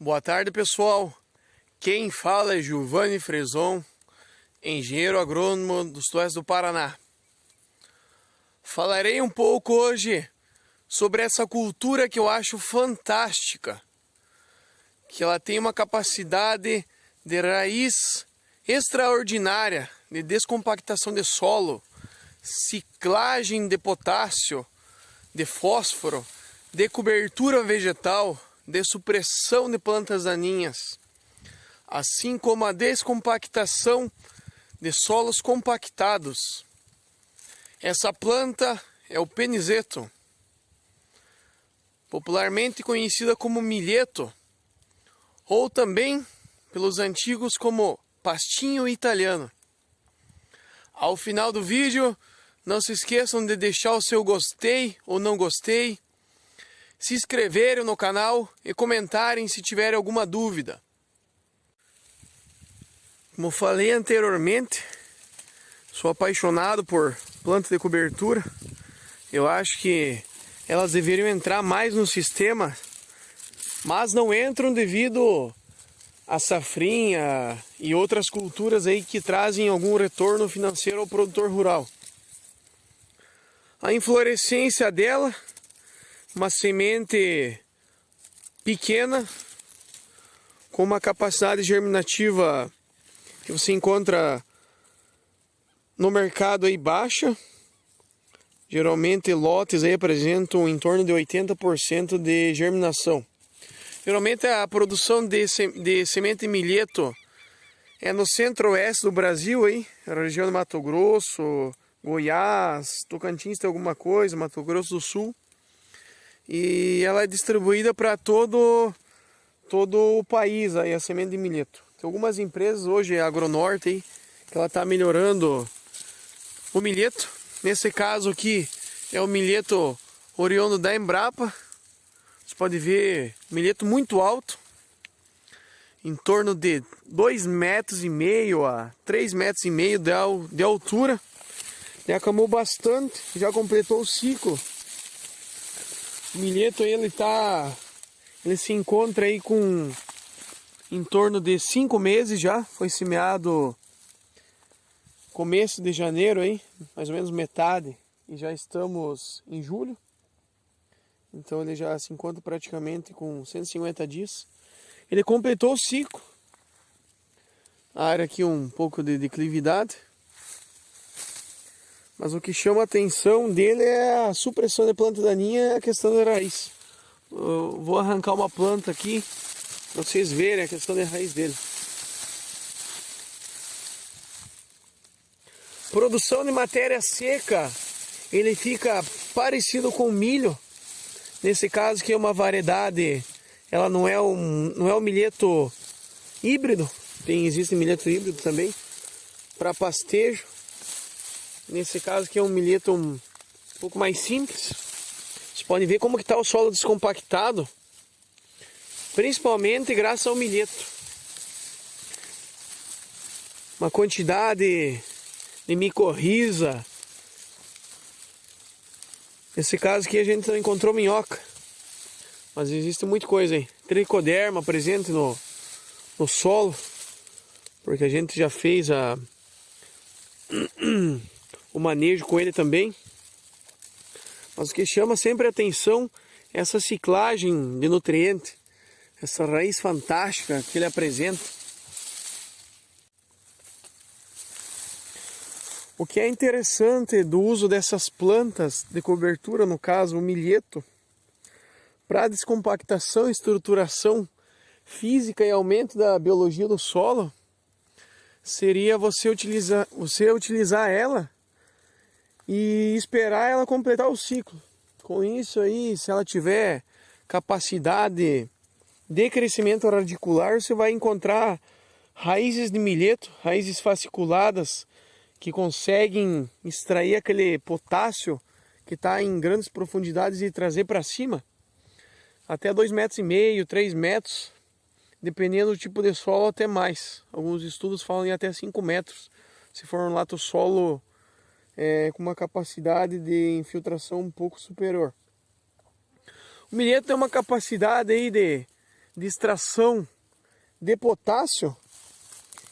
Boa tarde, pessoal. Quem fala é Giovanni Frezon, engenheiro agrônomo do Sudoeste do Paraná. Falarei um pouco hoje sobre essa cultura que eu acho fantástica, que ela tem uma capacidade de raiz extraordinária, de descompactação de solo, ciclagem de potássio, de fósforo, de cobertura vegetal, de supressão de plantas daninhas, assim como a descompactação de solos compactados. Essa planta é o penizeto, popularmente conhecida como milheto, ou também pelos antigos como pastinho italiano. Ao final do vídeo, não se esqueçam de deixar o seu gostei ou não gostei, se inscreverem no canal e comentarem se tiverem alguma dúvida. Como falei anteriormente, sou apaixonado por plantas de cobertura. Eu acho que elas deveriam entrar mais no sistema, mas não entram devido a safrinha e outras culturas aí que trazem algum retorno financeiro ao produtor rural. A inflorescência dela, uma semente pequena, com uma capacidade germinativa que você encontra no mercado aí baixa. Geralmente lotes aí apresentam em torno de 80% de germinação. Geralmente a produção de semente de milheto é no centro-oeste do Brasil, aí, na região de Mato Grosso, Goiás, Tocantins tem alguma coisa, Mato Grosso do Sul. E ela é distribuída para todo o país, aí, a semente de milheto. Tem algumas empresas hoje, a Agronorte, aí, que ela está melhorando o milheto. Nesse caso aqui é o milheto oriundo da Embrapa. Você pode ver milheto muito alto, em torno de 2,5 metros a 3,5 metros de altura. Já acamou bastante, já completou o ciclo. O milheto ele se encontra aí com em torno de 5 meses já. Foi semeado começo de janeiro aí, mais ou menos metade, e já estamos em julho. Então ele já se encontra praticamente com 150 dias. Ele completou o ciclo. A área aqui um pouco de declividade. Mas o que chama a atenção dele é a supressão de planta daninha e a questão da raiz. Eu vou arrancar uma planta aqui para vocês verem a questão da raiz dele. Produção de matéria seca, ele fica parecido com o milho. Nesse caso que é uma variedade, ela não é um milheto híbrido. Existe milheto híbrido também para pastejo. Nesse caso que é um milheto um pouco mais simples. Vocês podem ver como que está o solo descompactado, principalmente graças ao milheto. Uma quantidade de micorriza. Nesse caso aqui a gente não encontrou minhoca, mas existe muita coisa aí. Tricoderma presente no solo, porque a gente já fez o manejo com ele também. Mas o que chama sempre a atenção é essa ciclagem de nutriente, essa raiz fantástica que ele apresenta. O que é interessante do uso dessas plantas de cobertura, no caso o milheto, para descompactação, estruturação física e aumento da biologia do solo, seria você utilizar ela e esperar ela completar o ciclo. Com isso aí, se ela tiver capacidade de crescimento radicular, você vai encontrar raízes de milheto, raízes fasciculadas, que conseguem extrair aquele potássio que está em grandes profundidades e trazer para cima, até 2,5 metros, 3 metros, dependendo do tipo de solo, até mais. Alguns estudos falam em até 5 metros, se for um lato solo com uma capacidade de infiltração um pouco superior. O milheto tem uma capacidade aí de de extração de potássio,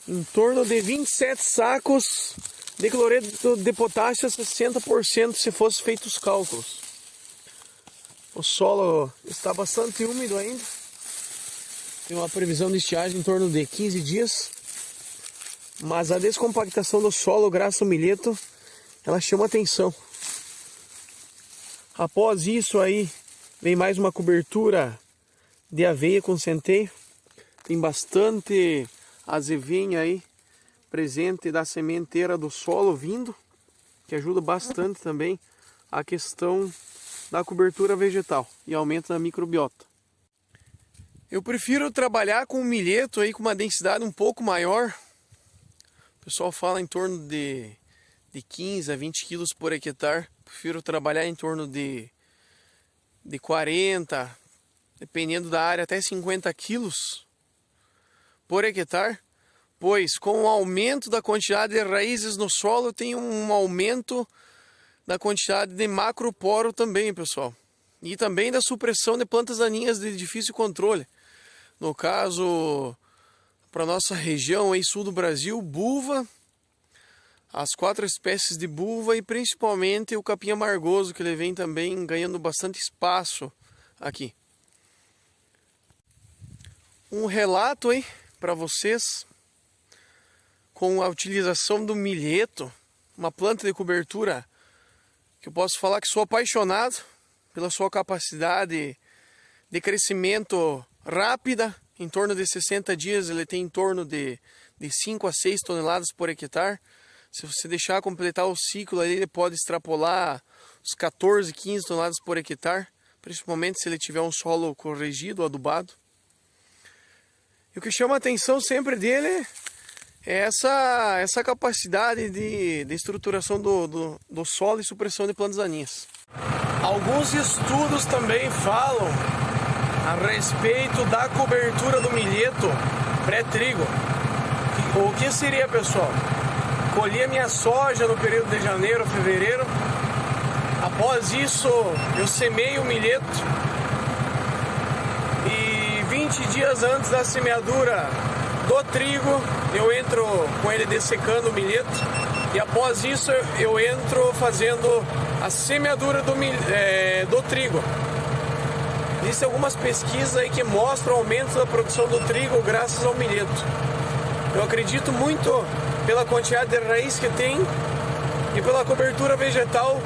em torno de 27 sacos de cloreto de potássio a 60% se fosse feitos os cálculos. O solo está bastante úmido ainda. Tem uma previsão de estiagem em torno de 15 dias. Mas a descompactação do solo, graças ao milheto, ela chama atenção. Após isso aí, vem mais uma cobertura de aveia com centeio. Tem bastante azevinha aí presente da sementeira do solo vindo, que ajuda bastante também a questão da cobertura vegetal e aumento da microbiota. Eu prefiro trabalhar com milheto aí com uma densidade um pouco maior. O pessoal fala em torno de 15 a 20 quilos por hectare. Prefiro trabalhar em torno de 40, dependendo da área, até 50 quilos por hectare. Pois com o aumento da quantidade de raízes no solo, tem um aumento da quantidade de macroporo também, pessoal. E também da supressão de plantas daninhas de difícil controle. No caso, para nossa região aí, sul do Brasil, buva, as 4 espécies de buva e principalmente o capim amargoso, que ele vem também ganhando bastante espaço aqui. Um relato aí para vocês com a utilização do milheto, uma planta de cobertura que eu posso falar que sou apaixonado pela sua capacidade de crescimento rápida. Em torno de 60 dias ele tem em torno de 5 a 6 toneladas por hectare. Se você deixar completar o ciclo, ele pode extrapolar os 14, 15 toneladas por hectare, principalmente se ele tiver um solo corrigido, adubado. E o que chama a atenção sempre dele é essa capacidade de estruturação do solo e supressão de plantas daninhas. Alguns estudos também falam a respeito da cobertura do milheto pré-trigo. O que seria, pessoal? Colhi a minha soja no período de janeiro, fevereiro. Após isso, eu semeio o milheto. E 20 dias antes da semeadura do trigo, eu entro com ele dessecando o milheto. E após isso, eu entro fazendo a semeadura do trigo. Existem algumas pesquisas aí que mostram o aumento da produção do trigo graças ao milheto. Eu acredito muito pela quantidade de raiz que tem e pela cobertura vegetal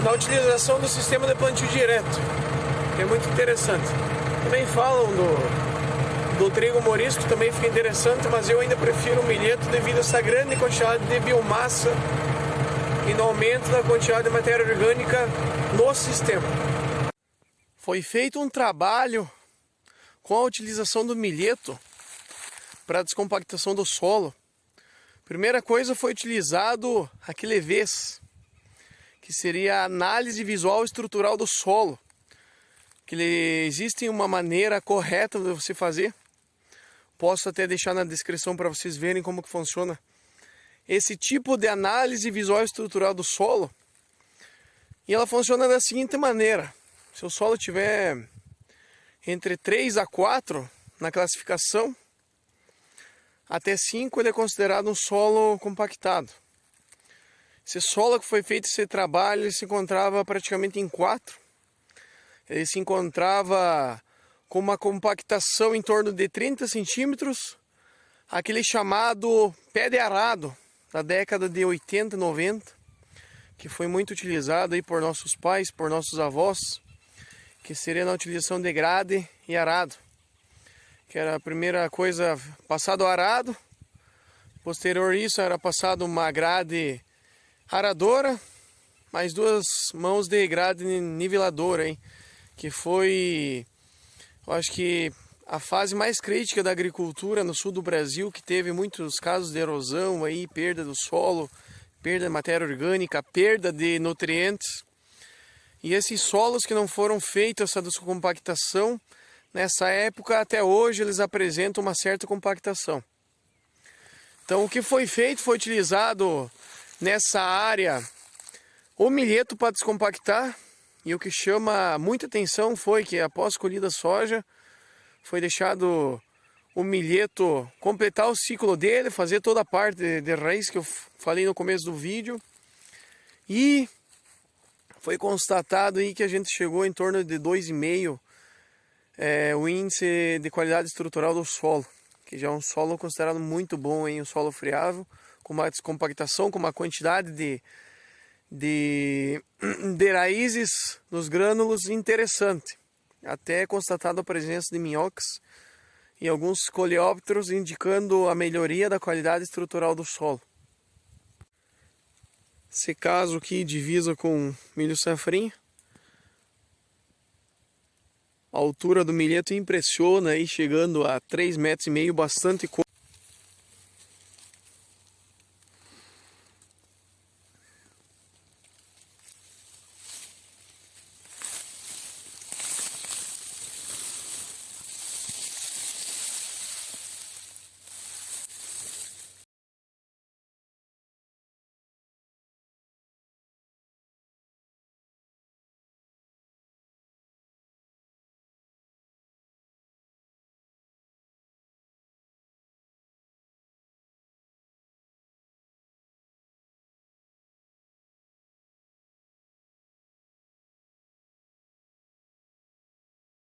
na utilização do sistema de plantio direto, que é muito interessante. Também falam do trigo morisco, também fica interessante, mas eu ainda prefiro o milheto devido a essa grande quantidade de biomassa e no aumento da quantidade de matéria orgânica no sistema. Foi feito um trabalho com a utilização do milheto para a descompactação do solo. Primeira coisa, foi utilizado aquele VES, que seria a análise visual estrutural do solo. Que existe uma maneira correta de você fazer. Posso até deixar na descrição para vocês verem como que funciona esse tipo de análise visual estrutural do solo. E ela funciona da seguinte maneira: se o solo tiver entre 3 a 4 na classificação, até 5 ele é considerado um solo compactado. Esse solo que foi feito esse trabalho, ele se encontrava praticamente em 4. Ele se encontrava com uma compactação em torno de 30 centímetros, aquele chamado pé de arado da década de 80 e 90, que foi muito utilizado aí por nossos pais, por nossos avós, que seria na utilização de grade e arado. Que era a primeira coisa, passado o arado, posterior a isso era passado uma grade aradora, mais 2 mãos de grade niveladora, hein? Que foi, eu acho que a fase mais crítica da agricultura no sul do Brasil, que teve muitos casos de erosão, aí, perda do solo, perda de matéria orgânica, perda de nutrientes. E esses solos que não foram feitos essa descompactação, nessa época até hoje eles apresentam uma certa compactação. Então o que foi feito, foi utilizado nessa área o milheto para descompactar, E o que chama muita atenção foi que após colhida a soja, foi deixado o milheto completar o ciclo dele, fazer toda a parte de raiz que eu falei no começo do vídeo. E foi constatado aí que a gente chegou em torno de 2,5 o índice de qualidade estrutural do solo, que já é um solo considerado muito bom, hein? Um solo friável, com uma descompactação, com uma quantidade de raízes nos grânulos interessante. Até é constatado a presença de minhocas e alguns coleópteros, indicando a melhoria da qualidade estrutural do solo. Esse caso aqui divisa com milho safrinha. A altura do milheto impressiona, aí chegando a 3,5 metros, bastante coisa.